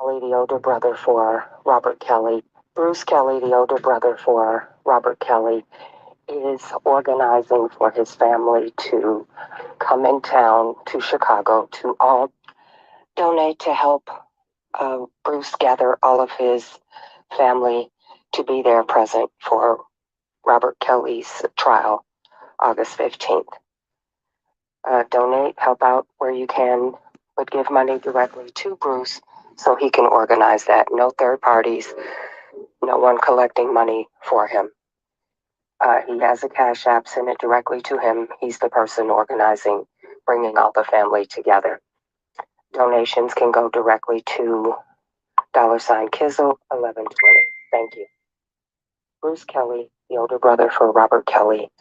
Kelly, the older brother for Robert Kelly. Bruce Kelly, the older brother for Robert Kelly, is organizing for his family to come in town to Chicago to all donate to help Bruce gather all of his family to be there present for Robert Kelly's trial, August 15th. Donate, help out where you can, but give money directly to Bruce so he can organize that. No third parties, no one collecting money for him. He has a Cash App, send it directly to him. He's the person organizing, bringing all the family together. Donations can go directly to $Kizzle 1120. Thank you. Bruce Kelly, the older brother for Robert Kelly,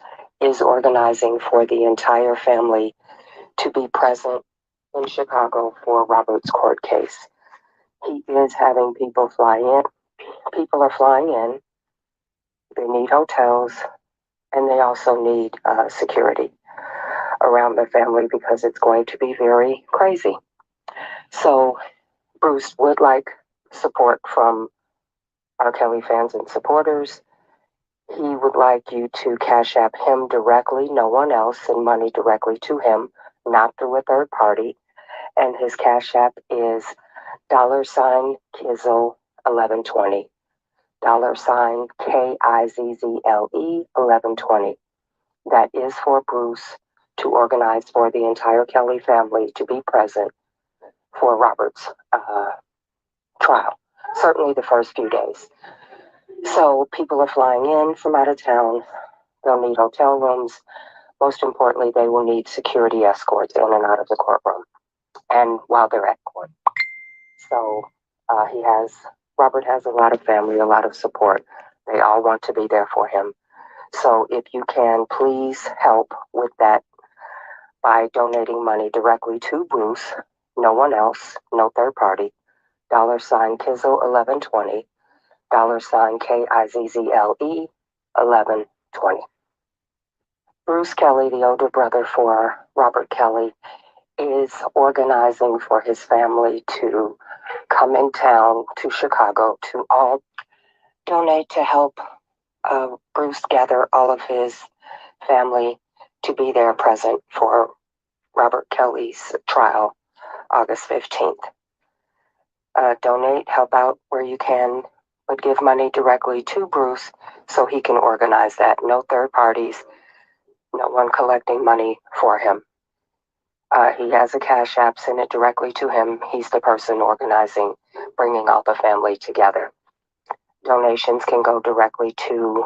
is organizing for the entire family to be present in Chicago for Robert's court case. He is having people fly in. People are flying in. They need hotels, and they also need security around the family because it's going to be very crazy. So Bruce would like support from R.Kelly fans and supporters. He would like you to Cash App him directly, no one else, and money directly to him, not through a third party. And his Cash App is $Kizzle 1120. $KIZZLE 1120. That is for Bruce to organize for the entire Kelly family to be present for Robert's trial. Certainly the first few days. So people are flying in from out of town. They'll need hotel rooms. Most importantly, they will need security escorts in and out of the courtroom and while they're at court. So Robert has a lot of family, a lot of support. They all want to be there for him. So if you can, please help with that by donating money directly to Bruce, no one else, no third party. $Kizzle 1120. $KIZZLE 1120. Bruce Kelly, the older brother for Robert Kelly, is organizing for his family to come in town to Chicago to all donate to help Bruce gather all of his family to be there present for Robert Kelly's trial, August 15th. Donate, help out where you can, but give money directly to Bruce so he can organize that. No third parties, no one collecting money for him. He has a Cash App, send it directly to him. He's the person organizing, bringing all the family together. Donations can go directly to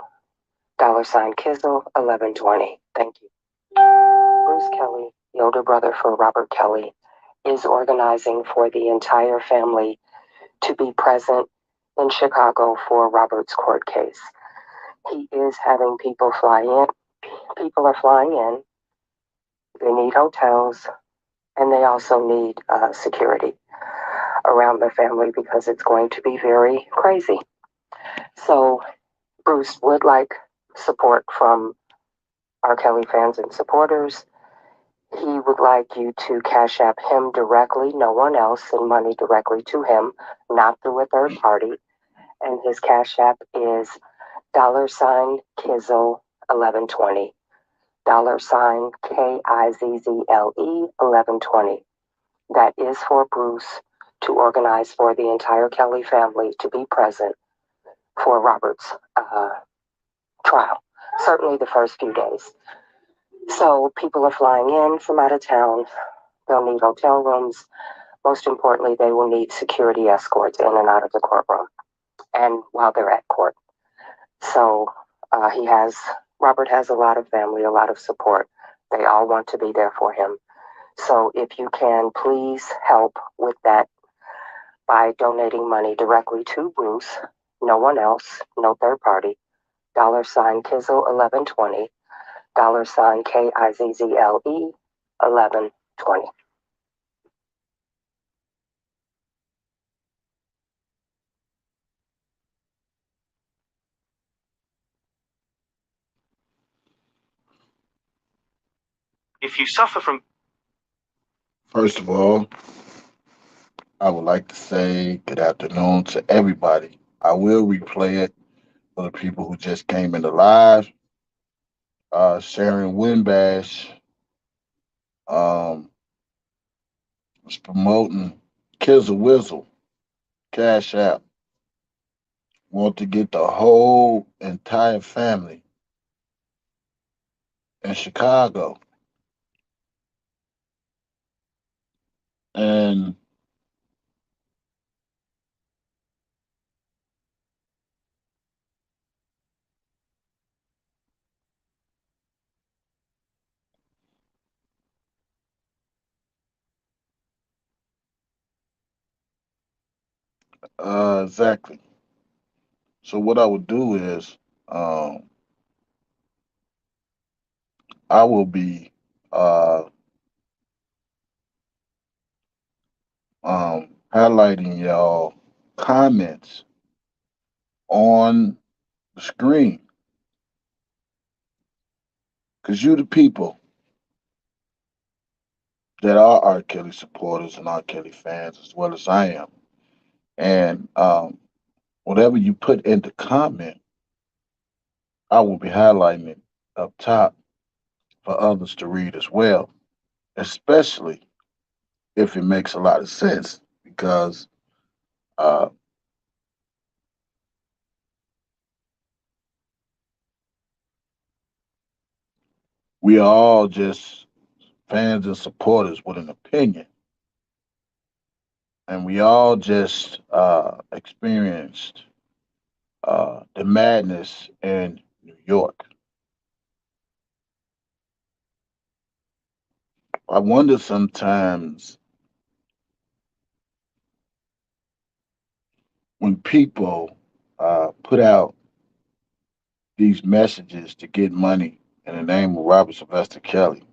$Kizzle 1120. Thank you. Bruce Kelly, the older brother for Robert Kelly, is organizing for the entire family to be present in Chicago for Robert's court case. He is having people fly in. People are flying in. They need hotels, and they also need security around the family because it's going to be very crazy. So Bruce would like support from R.Kelly fans and supporters. He would like you to Cash App him directly, no one else, and money directly to him, not through a third party. And his Cash App is $Kizzle 1120. $KIZZLE 1120. That is for Bruce to organize for the entire Kelly family to be present for Robert's trial. Certainly the first few days. So people are flying in from out of town. They'll need hotel rooms. Most importantly, they will need security escorts in and out of the courtroom and while they're at court. So Robert has a lot of family, a lot of support. They all want to be there for him. So if you can, please help with that by donating money directly to Bruce, no one else, no third party. $Kizzle 1120. $KIZZLE 1120. If you suffer from... First of all, I would like to say good afternoon to everybody. I will replay it for the people who just came in the live. Sharon Winbash um, was promoting Kizzle Wizzle, Cash App. Want to get the whole entire family in Chicago. And exactly. So what I would do is um, I will be uh, highlighting y'all comments on the screen because you the people that are R. Kelly supporters and R. Kelly fans as well as I am. And whatever you put in the comment, I will be highlighting it up top for others to read as well, especially if it makes a lot of sense because uh, we are all just fans and supporters with an opinion. And we all just experienced the madness in New York. I wonder sometimes when people put out these messages to get money in the name of Robert Sylvester Kelly,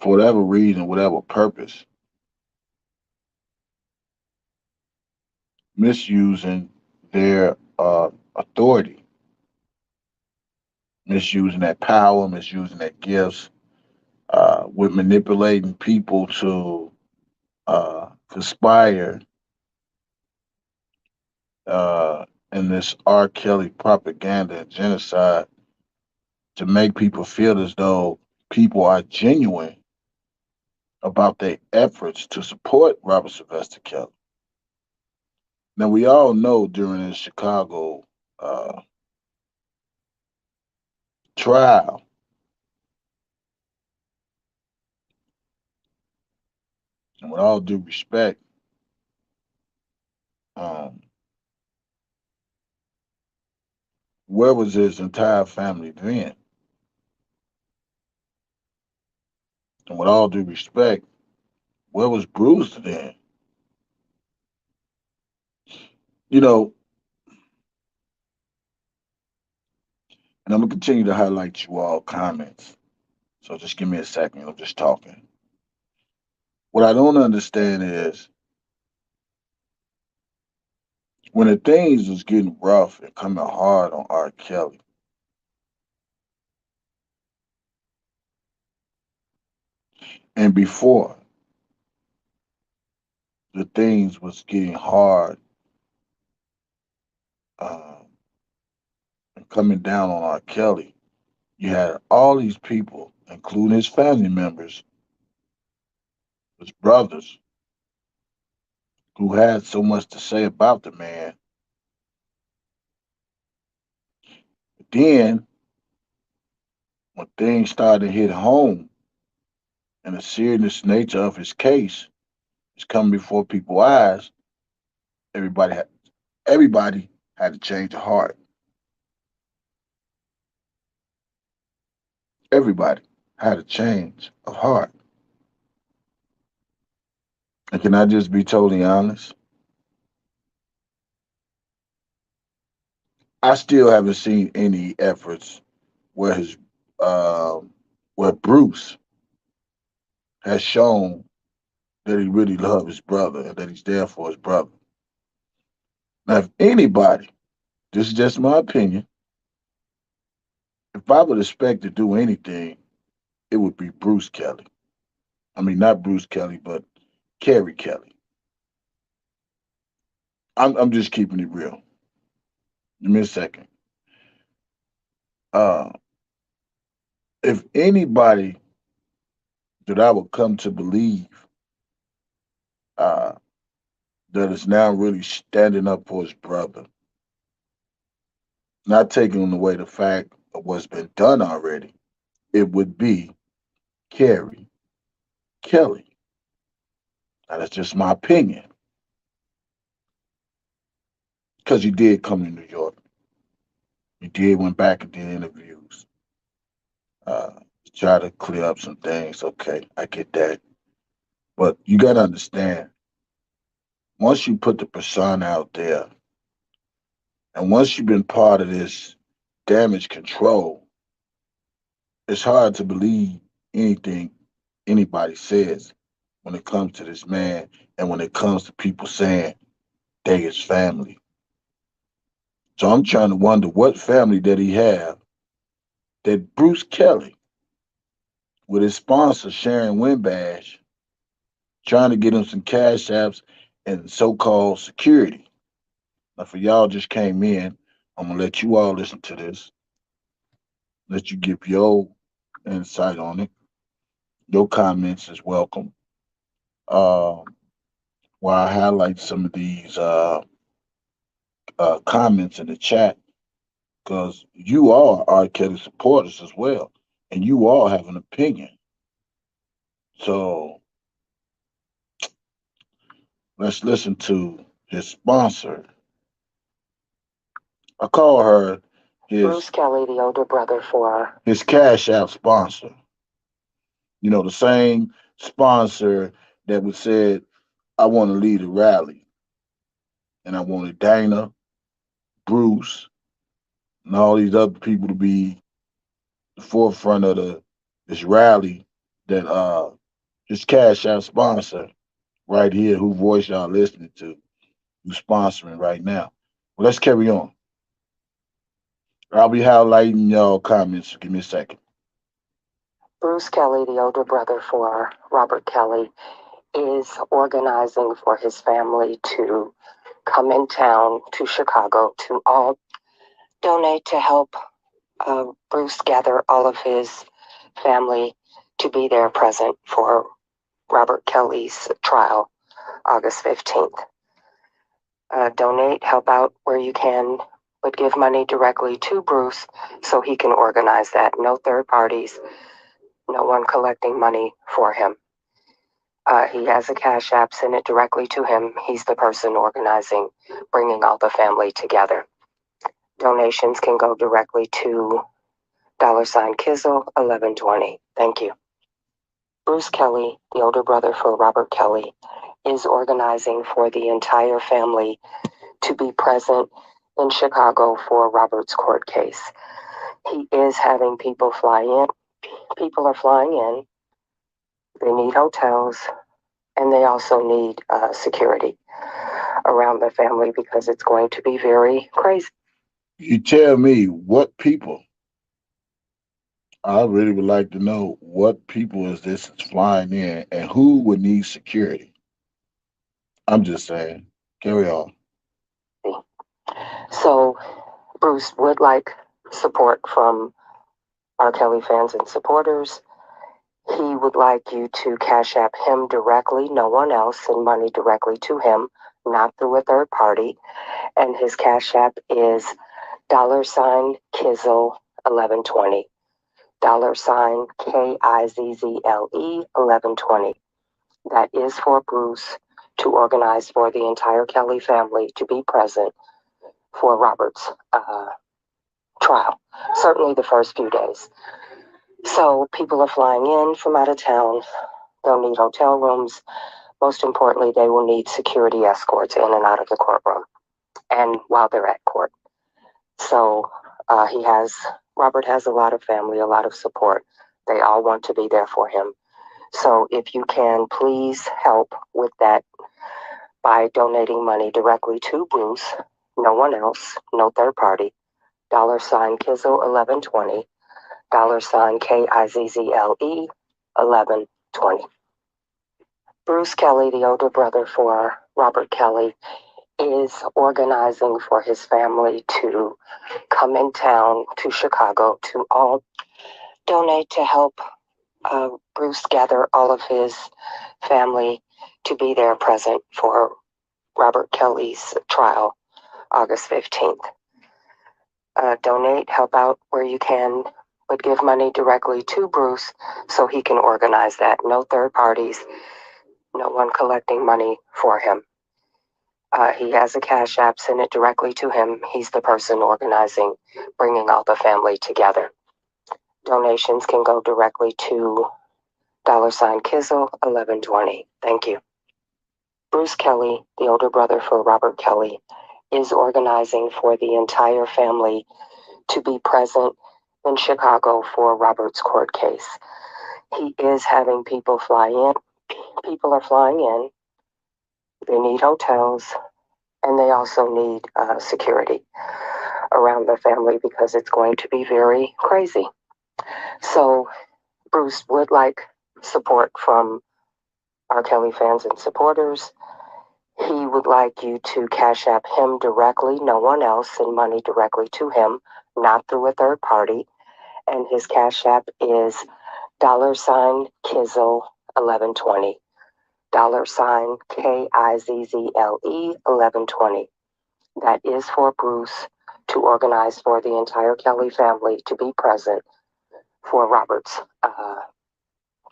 for whatever reason, whatever purpose, misusing their authority, misusing that power, misusing that gifts, with manipulating people to conspire uh, in this R. Kelly propaganda and genocide to make people feel as though people are genuine about their efforts to support Robert Sylvester Kelly. Now, we all know during the Chicago uh, trial, and with all due respect, um, where was his entire family then? And with all due respect, where was Bruce then? You know, and I'm gonna continue to highlight you all comments. So just give me a second. I'm just talking. What I don't understand is when the things was getting rough and coming hard on R. Kelly, and before the things was getting hard uh, and coming down on R. Kelly, you had all these people, including his family members, his brothers, who had so much to say about the man. But then, when things started to hit home and the serious nature of his case is coming before people's eyes, everybody had everybody had to change of heart. Everybody had a change of heart. And can I just be totally honest? I still haven't seen any efforts where his um where Bruce has shown that he really loves his brother and that he's there for his brother. Now, if anybody, this is just my opinion, if I would expect to do anything, it would be Bruce Kelly. I mean, not Bruce Kelly, but Kelly. I'm just keeping it real. Give me a second. Uh, if anybody that I would come to believe uh, that is now really standing up for his brother, not taking away the fact of what's been done already, it would be Carrie Kelly. Now, that's just my opinion, because he did come to New York. He did went back and did interviews. Uh, try to clear up some things. Okay, I get that. But you got to understand, once you put the persona out there, and once you've been part of this damage control, it's hard to believe anything anybody says when it comes to this man and when it comes to people saying they his family. So I'm trying to wonder what family did he have that Bruce Kelly, with his sponsor Sharon Winbash, trying to get him some cash apps and so-called security. Now, for y'all just came in, I'm gonna let you all listen to this, let you give your insight on it. Your comments is welcome. Um, while I highlight some of these comments in the chat, because you all are R.Kelly supporters as well, and you all have an opinion. So let's listen to his sponsor. I call her Bruce Kelly, the older brother for his Cash App sponsor. You know, the same sponsor that would said, I want to lead a rally. And I wanted Dana, Bruce, and all these other people to be the forefront of this rally that his Cash App sponsor right here, who voice y'all listening to, who's sponsoring right now. Well, let's carry on. I'll be highlighting y'all comments. Give me a second. Bruce Kelly, the older brother for Robert Kelly, is organizing for his family to come in town to Chicago to all donate to help Bruce gather all of his family to be there present for Robert Kelly's trial, August 15th. Donate, help out where you can, but give money directly to Bruce so he can organize that. No third parties, no one collecting money for him. He has a cash app, send it directly to him. He's the person organizing, bringing all the family together. Donations can go directly to $Kizzle 1120. Thank you. Bruce Kelly, the older brother for Robert Kelly, is organizing for the entire family to be present in Chicago for Robert's court case. He is having people fly in. People are flying in. They need hotels, and they also need security around the family because it's going to be very crazy. You tell me what people. I really would like to know what people is this is flying in and who would need security. I'm just saying. Carry on. So Bruce would like support from R.Kelly fans and supporters. He would like you to cash app him directly, no one else, send money directly to him, not through a third party. And his cash app is $Kizzle 1120. $KIZZLE 1120. That is for Bruce to organize for the entire Kelly family to be present for Robert's trial. Certainly the first few days. So people are flying in from out of town. They'll need hotel rooms. Most importantly, they will need security escorts in and out of the courtroom and while they're at court. So Robert has a lot of family, a lot of support. They all want to be there for him. So if you can, please help with that by donating money directly to Bruce, no one else, no third party. $Kizzle 1120. $KIZZLE 1120. Bruce Kelly, the older brother for Robert Kelly, is organizing for his family to come in town to Chicago to all donate to help Bruce gather all of his family to be there present for Robert Kelly's trial, August 15th. Donate, help out where you can, but give money directly to Bruce so he can organize that. No third parties, no one collecting money for him. He has a cash app, send it directly to him. He's the person organizing, bringing all the family together. Donations can go directly to $Kizzle 1120. Thank you. Bruce Kelly, the older brother for Robert Kelly, is organizing for the entire family to be present in Chicago for Robert's court case. He is having people fly in. People are flying in. They need hotels, and they also need security around the family because it's going to be very crazy. So Bruce would like support from R.Kelly fans and supporters. He would like you to cash app him directly, no one else, send money directly to him, not through a third party. And his cash app is $Kizzle 1120. $KIZZLE 1120. That is for Bruce to organize for the entire Kelly family to be present for Robert's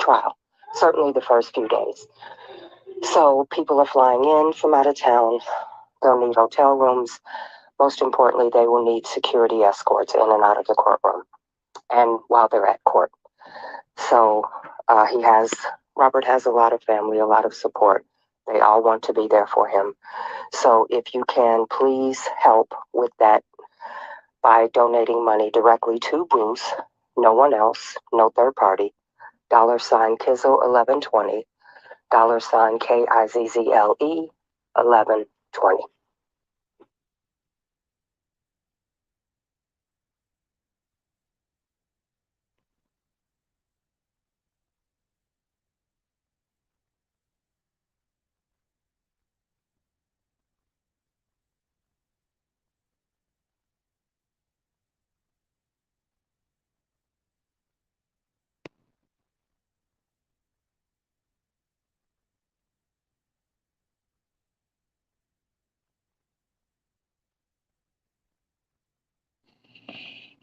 trial. Certainly the first few days. So people are flying in from out of town. They'll need hotel rooms. Most importantly, they will need security escorts in and out of the courtroom and while they're at court. So Robert has a lot of family, a lot of support. They all want to be there for him. So if you can, please help with that by donating money directly to Bruce, no one else, no third party. $Kizzle 1120. KIZZLE 1120.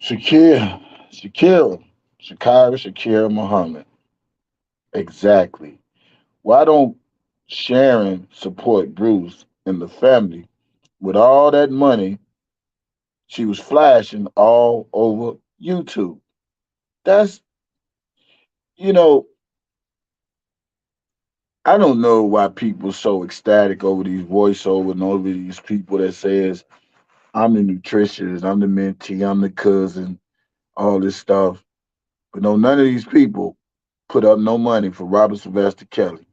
Shakir, Shakira Muhammad. Exactly. Why don't Sharon support Bruce and the family with all that money she was flashing all over YouTube? That's, you know, I don't know why people so ecstatic over these voiceovers and over these people that says, I'm the nutritionist, I'm the mentee, I'm the cousin, all this stuff. But no, none of these people put up no money for Robert Sylvester Kelly.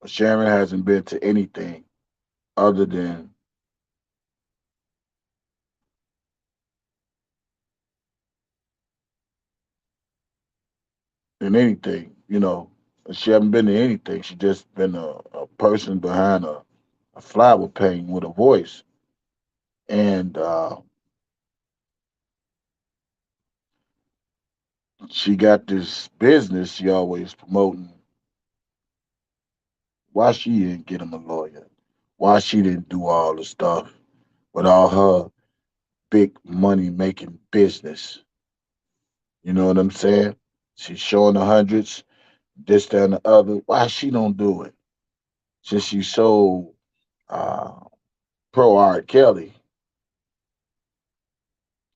Sharon hasn't been to anything other than anything, you know. She hasn't been to anything. She just been a person behind a flower painting with a voice. And she got this business she always promoting. Why she didn't get him a lawyer? Why she didn't do all the stuff with all her big money making business? You know what I'm saying? She's showing the hundreds, this, that, and the other. Why she don't do it? Since she's so uh, pro R. Kelly,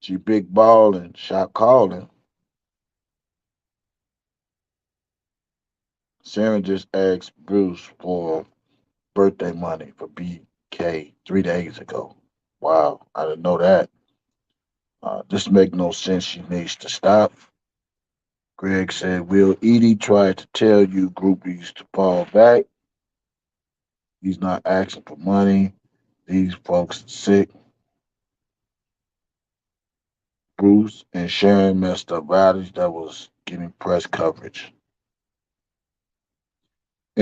she big balling, shot calling. Sharon just asked Bruce for birthday money for BK 3 days ago. Wow, I didn't know that. This make no sense. She needs to stop. Greg said, Will Edie try to tell you groupies to fall back? He's not asking for money. These folks are sick. Bruce and Sharon messed up rallies that was getting press coverage.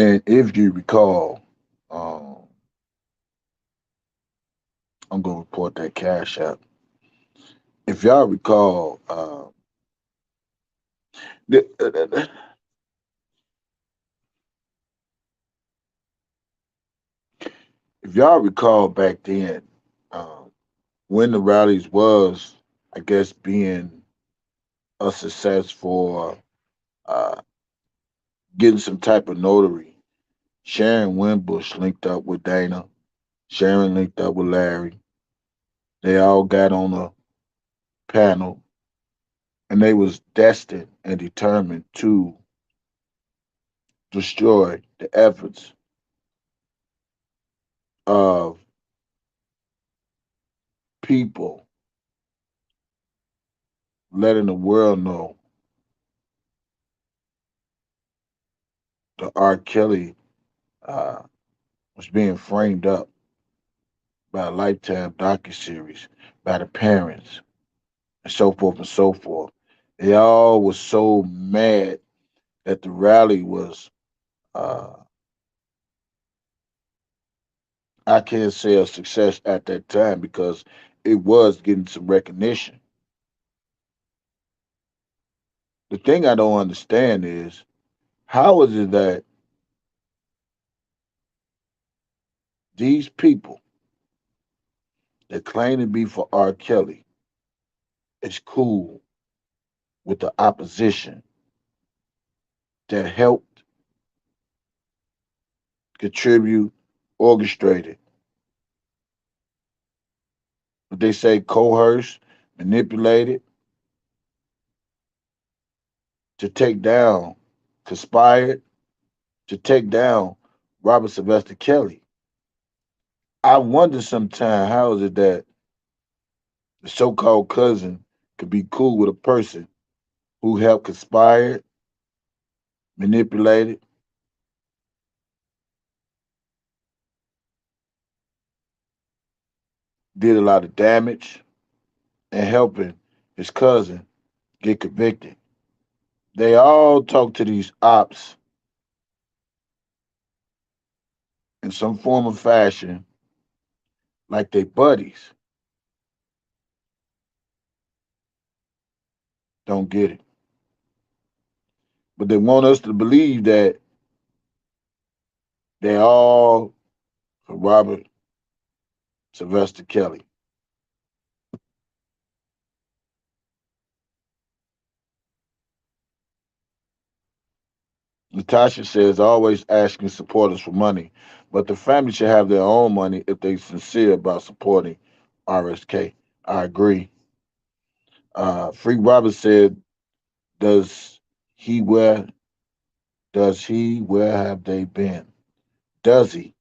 And if you recall, um, I'm gonna report that cash app. If y'all recall, th- uh, th- th- if y'all recall back then, um, when the rallies was, I guess, being a success for uh, getting some type of notary, Sharon Winbush linked up with Dana. Sharon linked up with Larry. They all got on a panel, and they was destined and determined to destroy the efforts of people letting the world know that R.Kelly uh, was being framed up by a Lifetime docuseries, by the parents, and so forth and so forth. They all was so mad that the rally was, uh, I can't say a success at that time because it was getting some recognition. The thing I don't understand is how is it that these people that claim to be for R. Kelly is cool with the opposition that helped contribute, orchestrated, what they say coerced, manipulated to take down, conspired to take down Robert Sylvester Kelly. I wonder sometimes how is it that the so-called cousin could be cool with a person who helped conspire, manipulated, did a lot of damage, and helping his cousin get convicted. They all talk to these ops in some form of fashion like they buddies. Don't get it. But they want us to believe that they all for Robert Sylvester Kelly. Natasha says always asking supporters for money, but the family should have their own money if they're sincere about supporting RSK. I agree. Freak Robert said, "Does he where? Does he? Where have they been? Does he?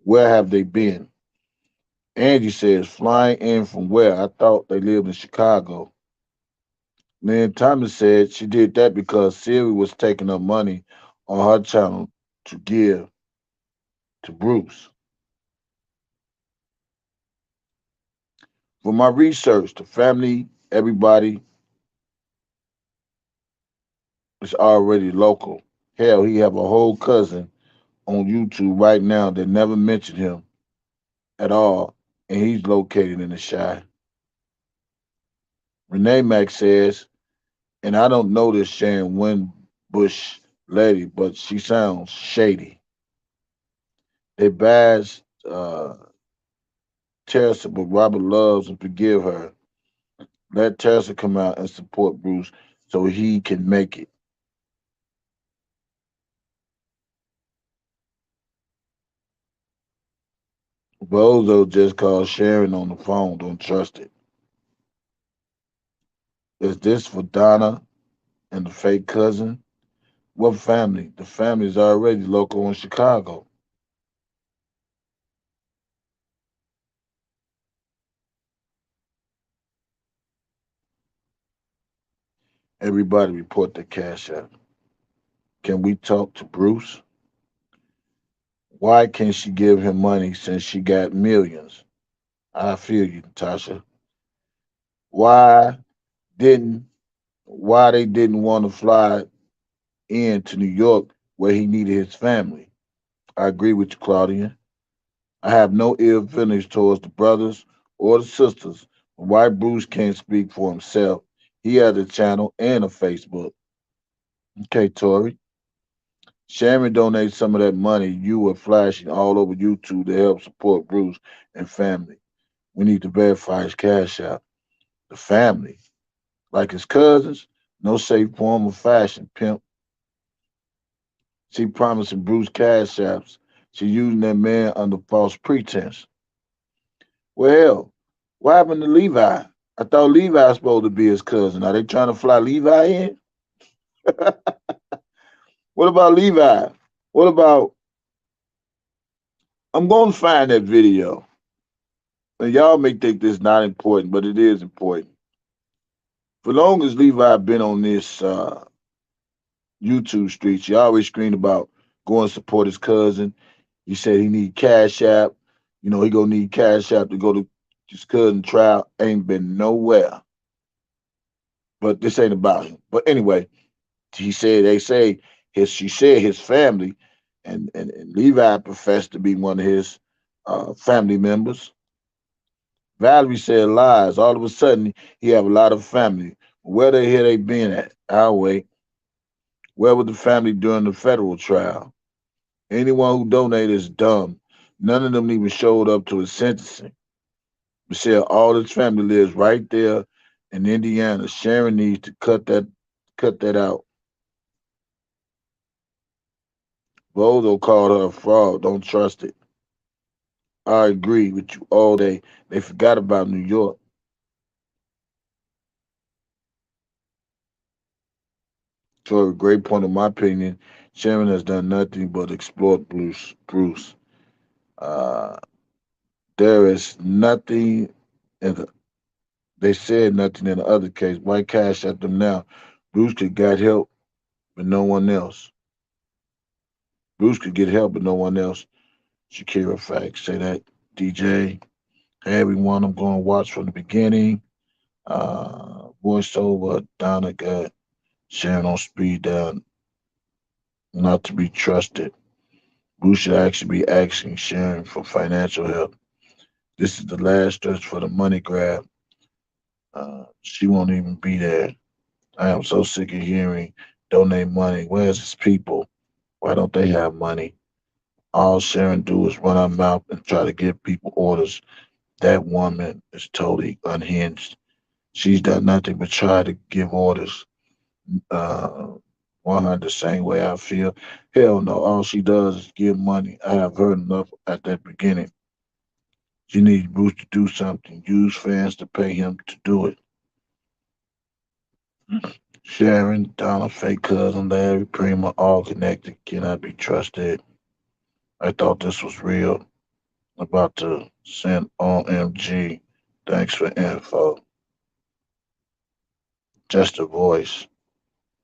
Where have they been?" Angie says, "Flying in from where? I thought they lived in Chicago." Then Thomas said she did that because Siri was taking up money on her channel to give to Bruce. For my research, the family, everybody is already local. Hell, he have a whole cousin on YouTube right now that never mentioned him at all, and he's located in the Shy. Renee Mack says, and I don't know this Sharon Winbush lady, but she sounds shady. They bash Teresa, but Robert loves and forgive her. Let Teresa come out and support Bruce so he can make it. Bozo just called Sharon on the phone. Don't trust it. Is this for Donna and the fake cousin? What family? The family's already local in Chicago. Everybody report the cash out. Can we talk to Bruce? Why can't she give him money since she got millions? I feel you, Tasha. Why didn't why they didn't want to fly in to New York where he needed his family? I agree with you, Claudia. I have no ill feelings towards the brothers or the sisters. Why Bruce can't speak for himself? He has a channel and a Facebook. Okay, Tori. Sharon donates some of that money you were flashing all over YouTube to help support Bruce and family. We need to verify his cash out. The family, like his cousins, no safe form of fashion, pimp. She promising Bruce cash apps. She using that man under false pretense. Well, what happened to Levi? I thought Levi was supposed to be his cousin. Are they trying to fly Levi in? What about Levi? What about? I'm going to find that video. And y'all may think this not important, but it is important. For long as Levi been on this YouTube streets, he always screamed about going to support his cousin. He said he need cash app. You know, he gonna need cash app to go to his cousin trial. Ain't been nowhere. But this ain't about him. But anyway, they say she said his family, and Levi professed to be one of his family members. Valerie said lies. All of a sudden, he have a lot of family. Where the hell they been at? I'll wait. Where was the family during the federal trial? Anyone who donated is dumb. None of them even showed up to his sentencing. Michelle, all his family lives right there in Indiana. Sharon needs to cut that out. Bozo called her a fraud. Don't trust it. I agree with you all day. They forgot about New York. So a great point in my opinion. Sharon has done nothing but exploit Bruce. Uh, there is nothing in the, they said nothing in the other case. Why cash at them now? Bruce could get help, but no one else. Bruce could get help, but no one else. Shakira Facts say that. DJ, hey everyone, I'm going to watch from the beginning. Voiceover, Donna got Sharon on speed down, not to be trusted. Bruce should actually be asking Sharon for financial help. This is the last stretch for the money grab. She won't even be there. I am so sick of hearing donate money. Where's his people? Why don't they have money? All Sharon do is run her mouth and try to give people orders. That woman is totally unhinged. She's done nothing but try to give orders. Uh, 100 the same way I feel. Hell no, all she does is give money. I have heard enough at that beginning. She needs Bruce to do something. Use fans to pay him to do it. Sharon, Donna, fake cousin, Larry, Prima, all connected, cannot be trusted. I thought this was real. About to send OMG. Thanks for info. Just a voice.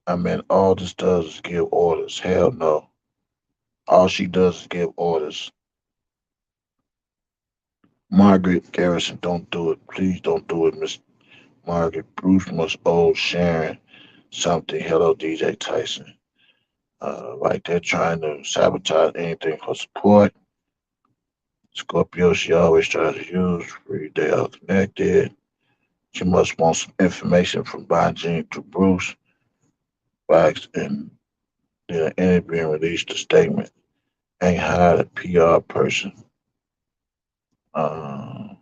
I mean, all this does is give orders. Hell no. All she does is give orders. Margaret Garrison, don't do it. Please don't do it, Miss Margaret. Bruce must owe Sharon something. Hello, DJ Tyson. Like they're trying to sabotage anything for support. Scorpio, she always tries to use free. They are connected. She must want some information from Bonjean to Bruce. Facts and did an interview and released a statement. Ain't hired a PR person. Uh,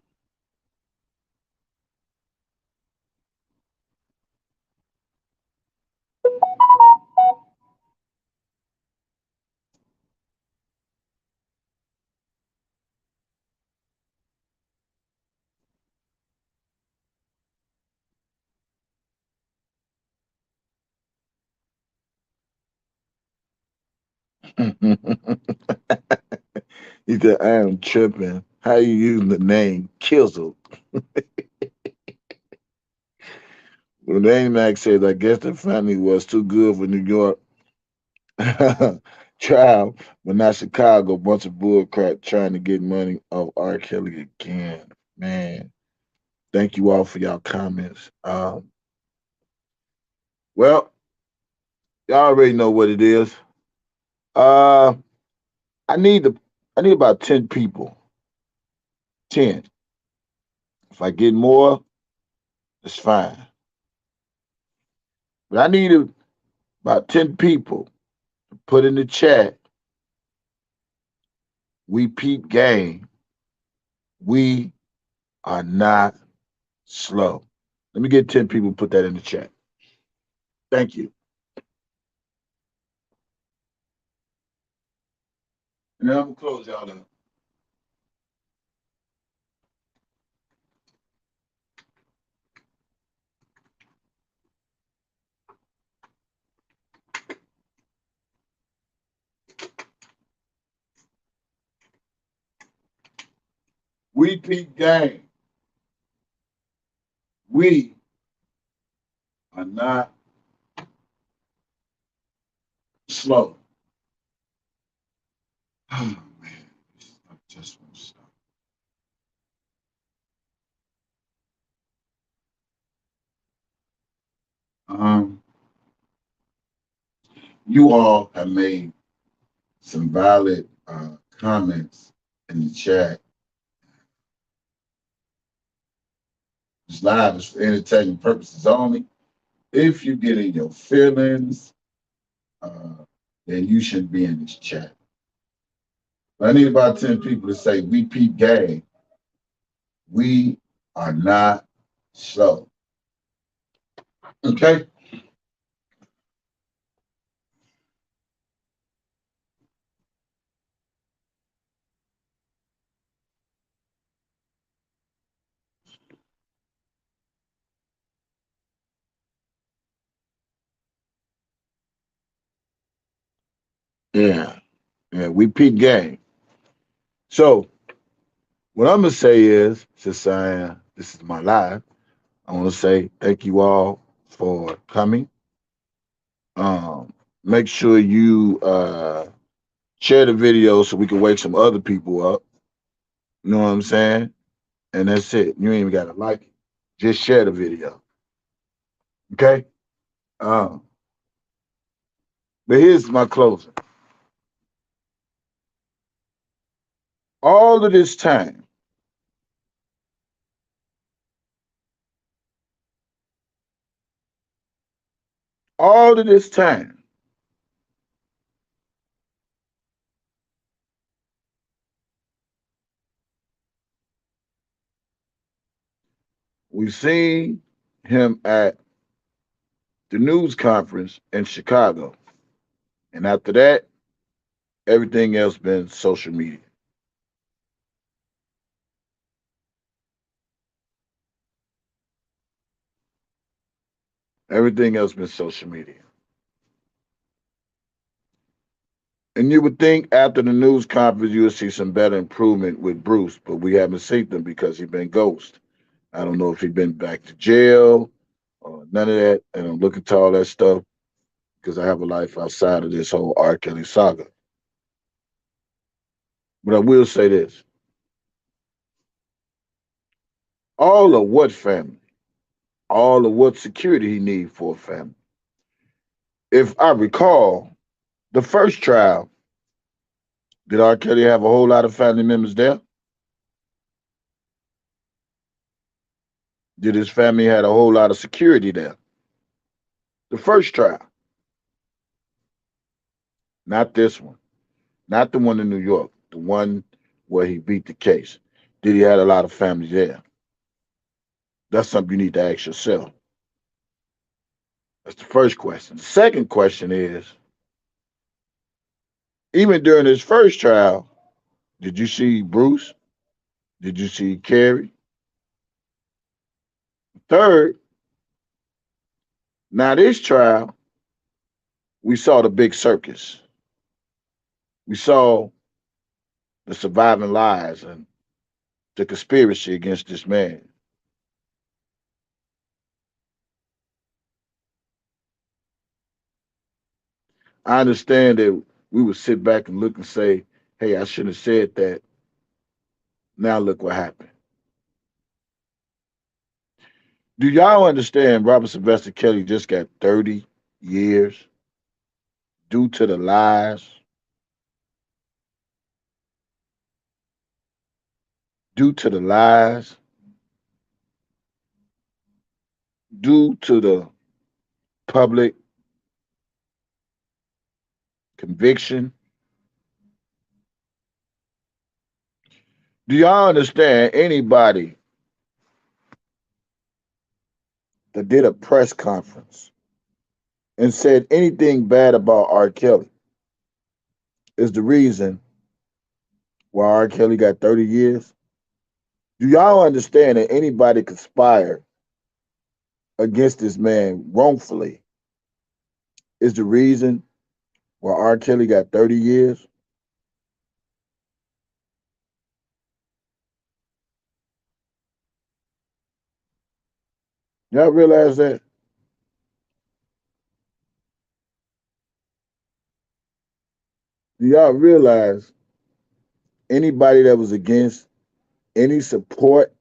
he said, I am tripping. How you using the name Kizzle? Well, name Max says, I guess the family was too good for New York trial, but not Chicago. Bunch of bullcrap trying to get money off R.Kelly again. Man, thank you all for y'all comments. Well, y'all already know what it is. Uh, I need the I need about 10 people. 10. If I get more, it's fine. But I need about 10 people to put in the chat, we peep game. We are not slow. Let me get 10 people to put that in the chat. Thank you. And then I'm gonna close y'all up. We peep game. We are not slow. Oh man, I just won't stop. Um, you all have made some valid comments in the chat. This live is for entertainment purposes only. If you get in your feelings, uh, then you shouldn't be in this chat. But I need about 10 people to say, we peep game. We are not slow. Okay? Yeah. Yeah, we peep game. So what I'm gonna say is, since this is my live, I want to say thank you all for coming. Make sure you share the video so we can wake some other people up. You know what I'm saying? And that's it. You ain't even gotta like it. Just share the video. Okay? Um, but here's my closing. All of this time, all of this time, we've seen him at the news conference in Chicago. And after that, everything else been social media. Everything else been social media. And you would think after the news conference you would see some better improvement with Bruce, but we haven't seen them because he's been ghost. I don't know if he's been back to jail or none of that. And I'm looking to all that stuff because I have a life outside of this whole R.Kelly saga. But I will say this. All of what family? All of what security he need for a family? If I recall, the first trial, did R. Kelly have a whole lot of family members there? Did his family had a whole lot of security there? The first trial, not this one, not the one in New York, the one where he beat the case. Did he had a lot of family there? That's something you need to ask yourself. That's the first question. The second question is, even during his first trial, did you see Bruce? Did you see Carrie? Third, now this trial, we saw the big circus. We saw the surviving lies and the conspiracy against this man. I understand that we would sit back and look and say, hey, I shouldn't have said that. Now look what happened. Do y'all understand Robert Sylvester Kelly just got 30 years due to the lies? due to the lies, due to the public conviction. Do y'all understand anybody that did a press conference and said anything bad about R. Kelly is the reason why R. Kelly got 30 years? Do y'all understand that anybody conspired against this man wrongfully is the reason why R. Kelly got 30 years? Y'all realize that? Do y'all realize anybody that was against any support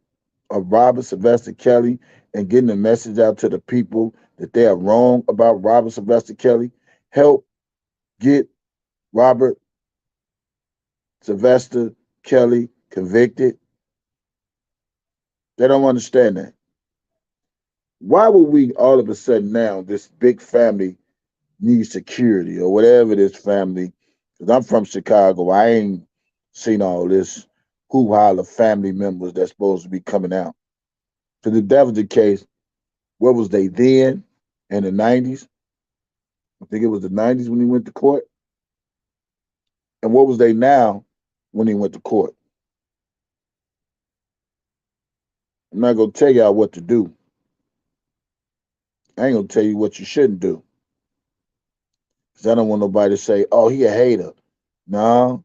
of Robert Sylvester Kelly and getting the message out to the people that they are wrong about Robert Sylvester Kelly help get Robert Sylvester Kelly convicted? They don't understand that. Why would we all of a sudden now, this big family needs security or whatever this family? Because I'm from Chicago, I ain't seen all this hoo ha of family members that's supposed to be coming out. So if that was the case, where was they then in the 90s? I think it was the 90s when he went to court. And what was they now when he went to court? I'm not going to tell y'all what to do. I ain't going to tell you what you shouldn't do. Because I don't want nobody to say, oh, he a hater. No,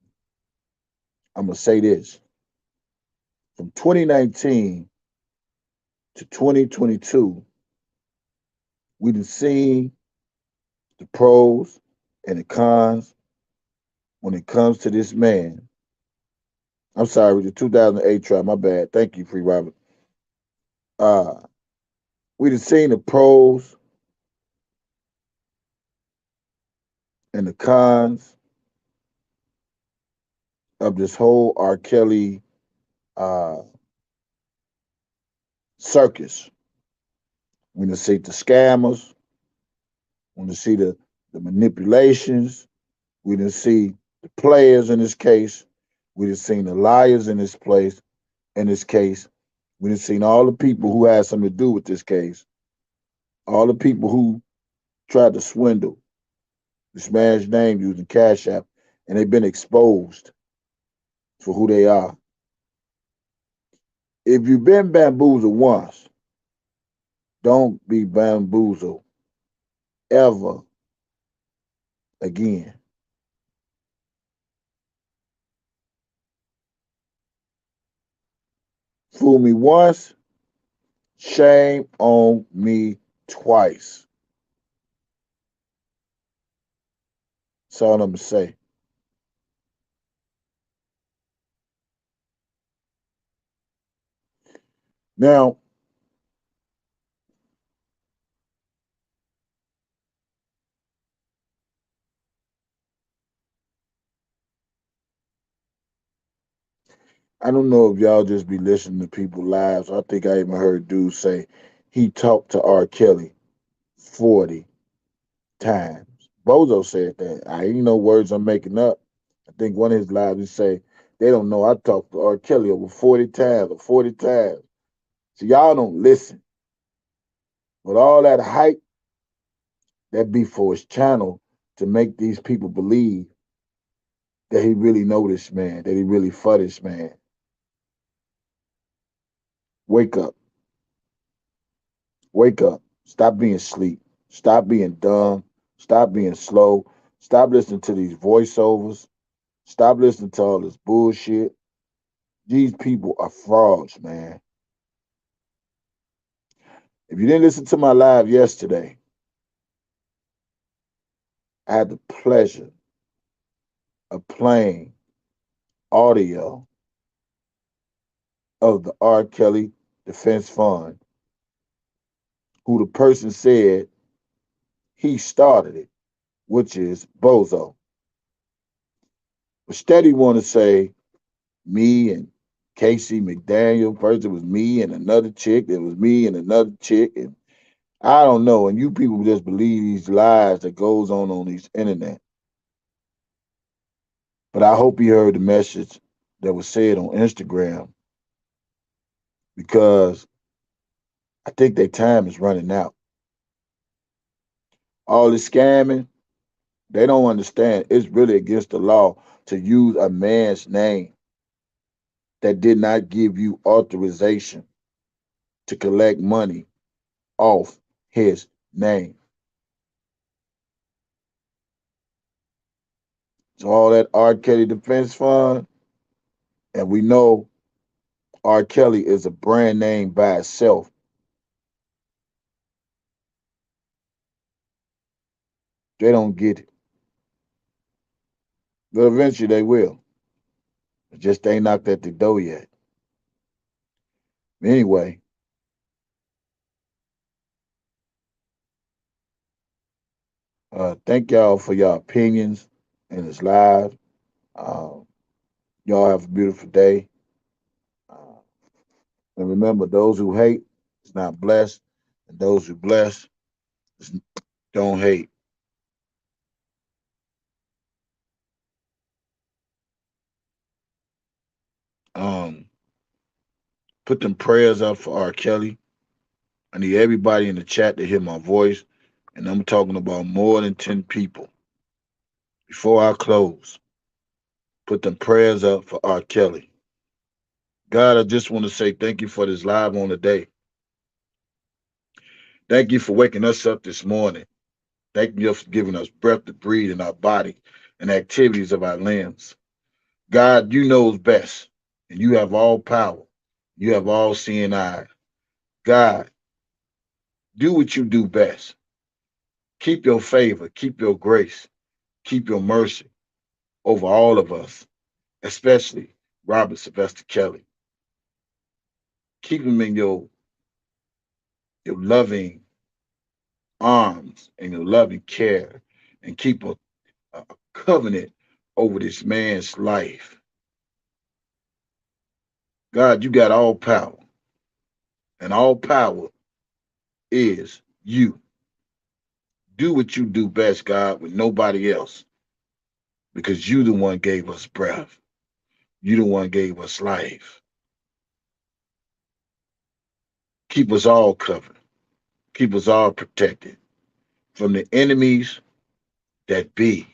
I'm going to say this. From 2019 to 2022, we done seen the pros and the cons when it comes to this man. I'm sorry, the 2008 trial, my bad. Thank you, Free Robert. Uh, we done seen the pros and the cons of this whole R. Kelly uh, circus. We done see the scammers. We done see the manipulations. We done see the players in this case. We done seen the liars in this place. In this case, we done seen all the people who had something to do with this case. All the people who tried to swindle this man's name using Cash App, and they've been exposed for who they are. If you've been bamboozled once, don't be bamboozled ever again. Fool me once, shame on me twice. That's all I'm gonna say. Now, I don't know if y'all just be listening to people lives. I think I even heard dudes say he talked to R. Kelly 40 times. Bozo said that. I ain't no words I'm making up. I think one of his lives he say, they don't know I talked to R. Kelly over 40 times or 40 times. So y'all don't listen. But all that hype, that be for his channel to make these people believe that he really know this man, that he really for this man. Wake up. Wake up. Stop being sleep. Stop being dumb. Stop being slow. Stop listening to these voiceovers. Stop listening to all this bullshit. These people are frauds, man. If you didn't listen to my live yesterday, I had the pleasure of playing audio of the R. Kelly Defense Fund, who the person said he started it, which is Bozo. But steady want to say me and Casey McDaniel. First it was me and another chick. It was me and another chick. And I don't know. And you people just believe these lies that goes on these internet. But I hope you heard the message that was said on Instagram because I think their time is running out. All this scamming, they don't understand. It's really against the law to use a man's name that did not give you authorization to collect money off his name. So all that R. Kelly defense fund, and we know R. Kelly is a brand name by itself. They don't get it. But eventually they will. It just ain't knocked at the door yet. Anyway, thank y'all for your opinions in this live. Um, y'all have a beautiful day. Uh, and remember, those who hate is not blessed, and those who bless don't hate. Um, put them prayers up for R. Kelly. I need everybody in the chat to hear my voice, and I'm talking about more than 10 people. Before I close, put them prayers up for R. Kelly. God, I just want to say thank you for this live on the day. Thank you for waking us up this morning. Thank you for giving us breath to breathe in our body and activities of our limbs. God, you knows best, and you have all power. You have all seeing eyes. God, do what you do best. Keep your favor, keep your grace, keep your mercy over all of us, especially Robert Sylvester Kelly. Keep him in your loving arms and your loving care, and keep a covenant over this man's life. God, you got all power, and all power is you. Do what you do best, God, with nobody else, because you the one gave us breath. You the one gave us life. Keep us all covered. Keep us all protected from the enemies that be.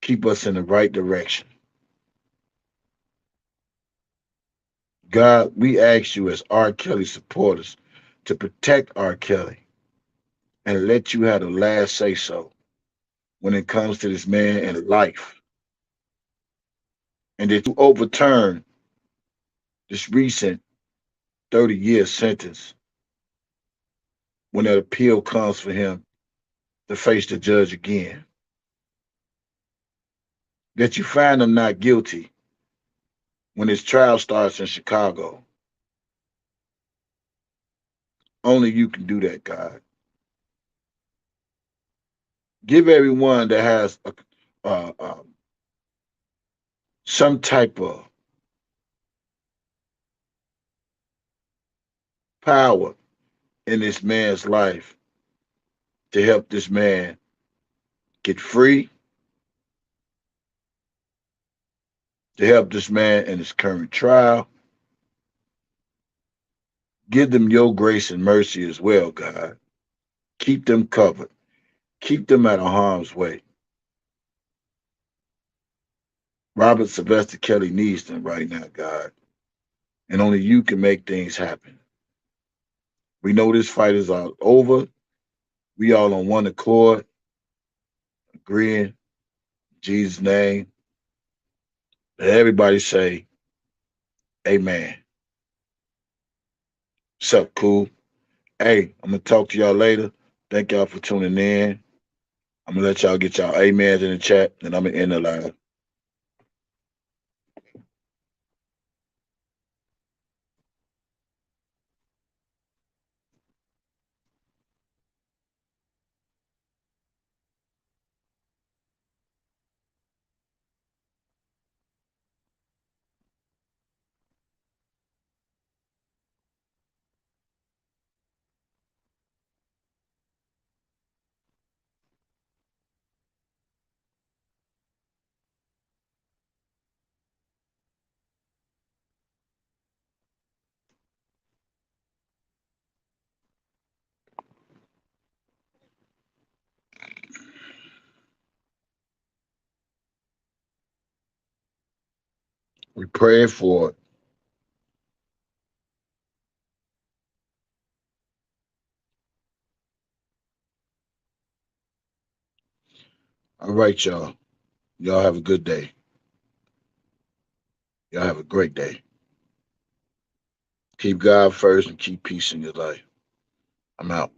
Keep us in the right direction. God, we ask you as R. Kelly supporters to protect R. Kelly and let you have the last say so when it comes to this man and life. And that you overturn this recent 30-year sentence when that appeal comes for him to face the judge again. That you find him not guilty when his trial starts in Chicago. Only you can do that, God. Give everyone that has some type of power in this man's life to help this man get free, to help this man in his current trial. Give them your grace and mercy as well, God. Keep them covered. Keep them out of harm's way. Robert Sylvester Kelly needs them right now, God. And only you can make things happen. We know this fight is all over. We all on one accord, agreeing, in Jesus' name. Let everybody say, Amen. What's up, cool? Hey, I'm gonna talk to y'all later. Thank y'all for tuning in. I'm gonna let y'all get y'all amens in the chat, and I'm gonna end the live. We praying for it. All right, y'all. Y'all have a good day. Y'all have a great day. Keep God first and keep peace in your life. I'm out.